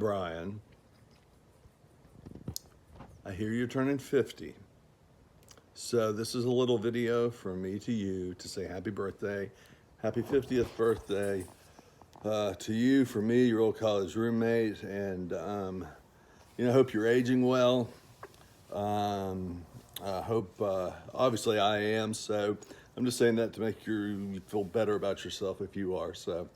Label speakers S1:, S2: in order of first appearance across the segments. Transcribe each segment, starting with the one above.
S1: Brian. I hear you're turning 50. So this is a little video from me to you to say happy birthday, happy 50th birthday to you, for me, your old college roommate, and I hope you're aging well. I hope, obviously I am, so I'm just saying that to make you feel better about yourself if you are. So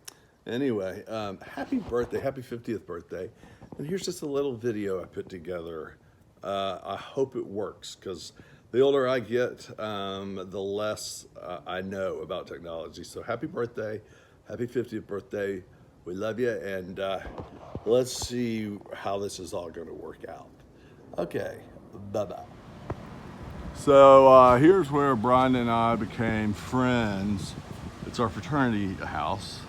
S1: anyway, happy birthday, happy 50th birthday. And here's just a little video I put together. I hope it works, because the older I get, the less I know about technology. So happy birthday, happy 50th birthday. We love you, and let's see how this is all going to work out. Okay, bye-bye. So here's where Brian and I became friends. It's our fraternity house,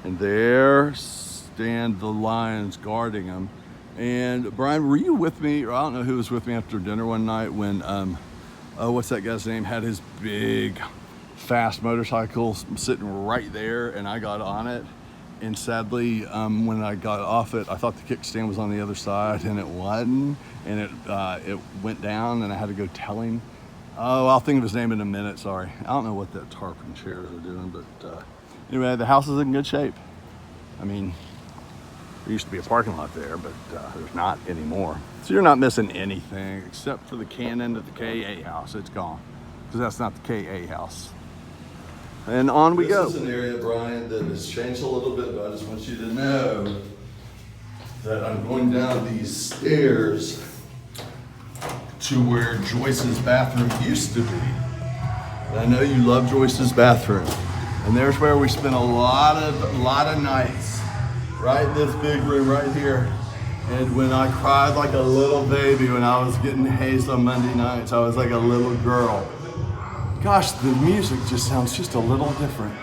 S1: and there stand the lions guarding them. And Brian, were you with me? Or I don't know who was with me after dinner one night when, what's that guy's name? Had his big, fast motorcycle sitting right there, and I got on it. And sadly, when I got off it, I thought the kickstand was on the other side, and it wasn't. And it went down, and I had to go tell him. Oh, I'll think of his name in a minute, sorry. I don't know what that tarp and chairs are doing, but anyway, the house is in good shape. I mean, there used to be a parking lot there, but there's not anymore. So you're not missing anything except for the cannon at the KA house. It's gone, because that's not the KA house. And on we go. This is an area, Brian, that has changed a little bit, but I just want you to know that I'm going down these stairs to where Joyce's bathroom used to be. And I know you love Joyce's bathroom. And there's where we spent a lot of nights, right in this big room right here. And when I cried like a little baby when I was getting hazed on Monday nights, I was like a little girl. Gosh, the music just sounds just a little different.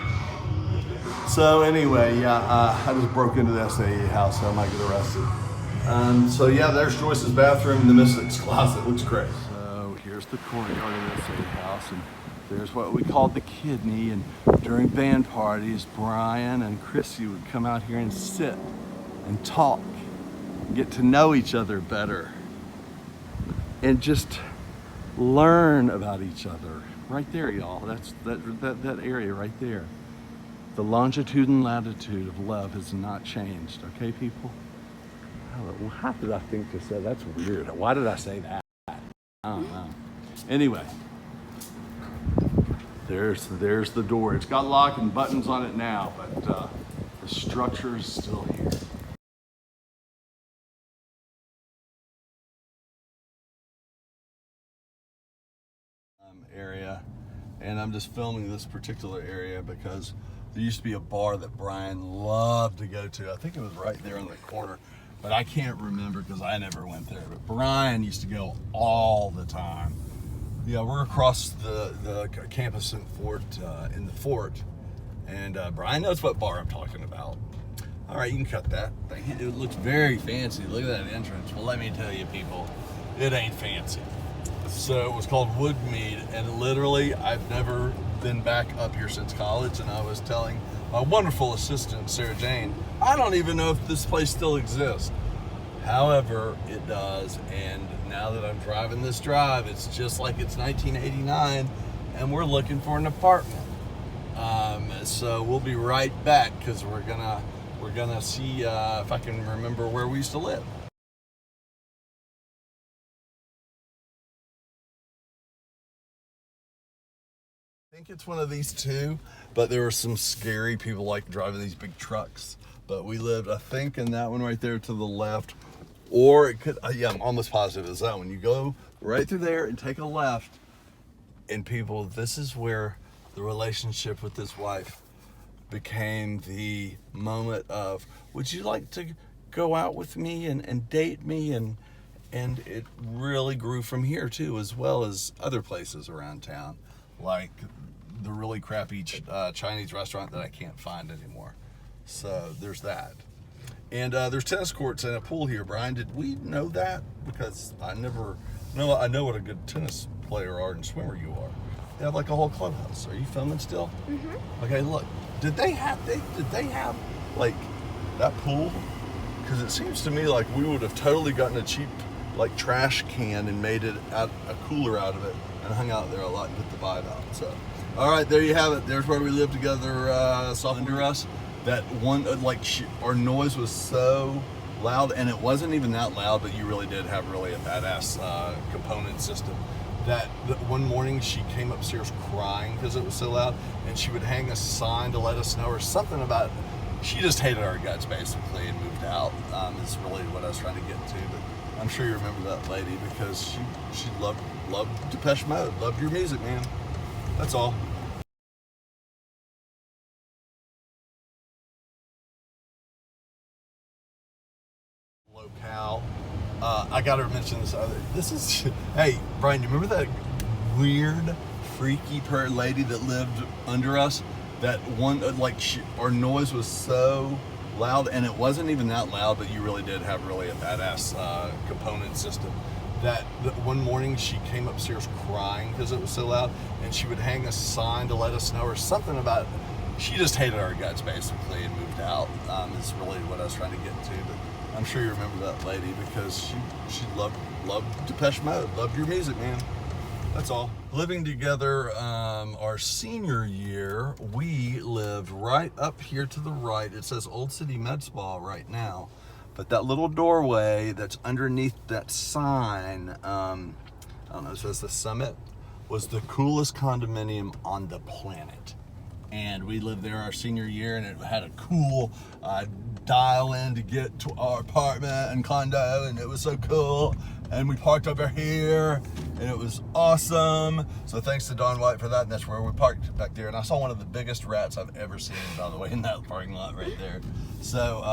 S1: So anyway, yeah, I just broke into the SAE house, so I might get arrested. So yeah, there's Joyce's bathroom in the Mystics closet. Looks great. So here's the courtyard of the SAE house, and there's what we called the kidney. And during band parties, Brian and Chrissy would come out here and sit and talk, and get to know each other better, and just learn about each other. Right there, y'all. That's that area right there. The longitude and latitude of love has not changed. Okay, people? How did I think to say that's weird? Why did I say that? I don't know. Anyway, there's the door. It's got lock and buttons on it now, but the structure is still here. Area, and I'm just filming this particular area because there used to be a bar that Brian loved to go to. I think it was right there in the corner, but I can't remember because I never went there. But Brian used to go all the time. Yeah, we're across the campus in the fort, and Brian knows what bar I'm talking about. All right, you can cut that. It looks very fancy. Look at that entrance. Well, let me tell you, people, it ain't fancy. So it was called Woodmead, and literally I've never been back up here since college, and I was telling my wonderful assistant, Sarah Jane, I don't even know if this place still exists. However, it does, and now that I'm driving this drive, it's just like it's 1989, and we're looking for an apartment. So we'll be right back, because we're gonna see if I can remember where we used to live. I think it's one of these two, but there were some scary people like driving these big trucks. But we lived, I think, in that one right there to the left, or it could, yeah, I'm almost positive it's that one. You go right through there and take a left, and people, this is where the relationship with his wife became the moment of, would you like to go out with me and date me? And it really grew from here too, as well as other places around town, like the really crappy Chinese restaurant that I can't find anymore. So there's that. And there's tennis courts and a pool here. Brian, did we know that? Because I know what a good tennis player and swimmer you are. They have like a whole clubhouse. Are you filming still? Mm-hmm. Okay, look. Did they have like that pool because it seems to me like we would have totally gotten a cheap like trash can and made it out a cooler out of it and hung out there a lot and put the vibe out. So, all right, there you have it. There's where we live together, under us. That one, our noise was so loud, and it wasn't even that loud, but you really did have really a badass component system. That one morning she came upstairs crying because it was so loud, and she would hang a sign to let us know or something about. She just hated our guts basically and moved out. Is really what I was trying to get to, but I'm sure you remember that lady because she loved Depeche Mode, loved your music, man. That's all. Locale. I gotta mention this other. This is, hey Brian, you remember that weird, freaky lady that lived under us? That one, our noise was so loud, and it wasn't even that loud, but you really did have really a badass component system. That one morning she came upstairs crying because it was so loud, and she would hang a sign to let us know or something about. She just hated our guts basically and moved out. Is really what I was trying to get to, but I'm sure you remember that lady because she loved Depeche Mode, loved your music, man. That's all. Living together, our senior year, we lived right up here to the right. It says Old City Med Spa right now, but that little doorway that's underneath that sign, I don't know, it says the Summit, was the coolest condominium on the planet. And we lived there our senior year, and it had a cool dial in to get to our apartment and condo, and it was so cool. And we parked over here, and it was awesome. So thanks to Don White for that, and that's where we parked back there. And I saw one of the biggest rats I've ever seen, by the way, in that parking lot right there. So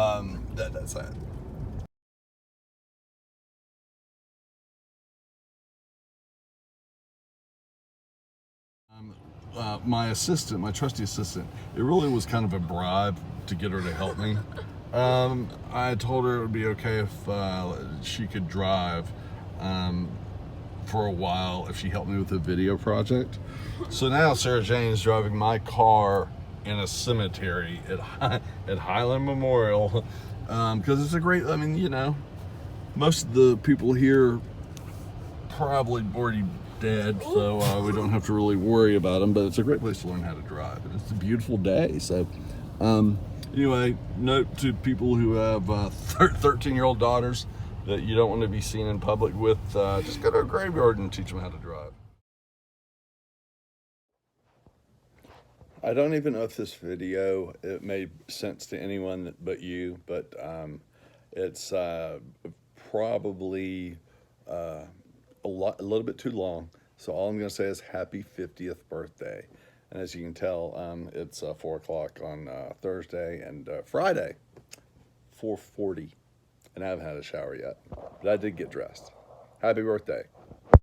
S1: that's that. My assistant, my trusty assistant, it really was kind of a bribe to get her to help me. I told her it would be okay if she could drive for a while if she helped me with a video project. So now Sarah Jane is driving my car in a cemetery at Highland Memorial because it's a great, I mean, you know, most of the people here probably already dead, so we don't have to really worry about them, but it's a great place to learn how to drive, and it's a beautiful day. So anyway, note to people who have 13-year-old daughters that you don't want to be seen in public with, just go to a graveyard and teach them how to drive. I don't even know if this video, it made sense to anyone but you, but it's probably a little bit too long. So all I'm going to say is happy 50th birthday. And as you can tell, it's 4 o'clock on Thursday, and Friday, 4:40. And I haven't had a shower yet, but I did get dressed. Happy birthday.